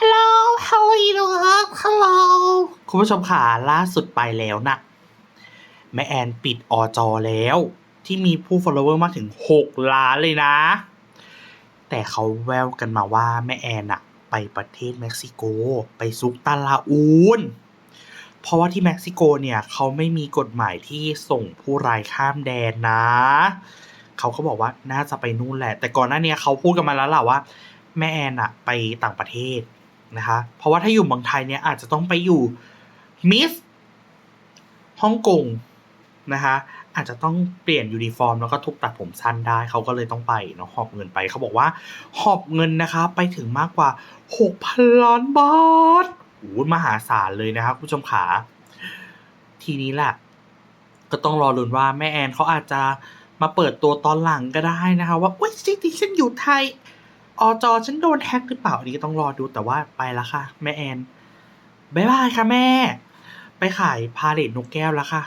Hello how are you Hello คุณผู้ชมค่ะล่าสุดไปแล้วนะแม่แอนปิดจอแล้วที่มีผู้ follower มากถึง6 ล้านเลยนะแต่เขาแววกันมาว่าแม่แอนอะไปประเทศเม็กซิโกไปซุกตาลาอูนเพราะว่าที่เม็กซิโกเนี่ยเขาไม่มีกฎหมายที่ส่งผู้ร้ายข้ามแดนนะเขาก็บอกว่าน่าจะไปนู่นแหละแต่ก่อนหน้านี้เขาพูดกันมาแล้วล่ะว่าแม่แอนอะไปต่างประเทศนะคะเพราะว่าถ้าอยู่เมืองไทยเนี่ยอาจจะต้องไปอยู่มิสฮ่องกงนะคะอาจจะต้องเปลี่ยนยูนิฟอร์มแล้วก็ถูกตัดผมสั้นได้เขาก็เลยต้องไปเนาะหอบเงินไปเขาบอกว่าหอบเงินนะคะไปถึงมากกว่า 6,000 ล้านบาทโอ้มหาศาลเลยนะครับคุณผู้ชมขาทีนี้แหละก็ต้องรอลุ้นว่าแม่แอนเขาอาจจะมาเปิดตัวตอนหลังก็ได้นะคะว่าอุ๊ยจริงๆฉันอยู่ไทยจอฉันโดนแฮ็กหรือเปล่าอันนี้ก็ต้องรอดูแต่ว่าไปแล้วค่ะแม่แอนบ๊ายบายค่ะแม่ไปขายพาเลทนกแก้วแล้วค่ะ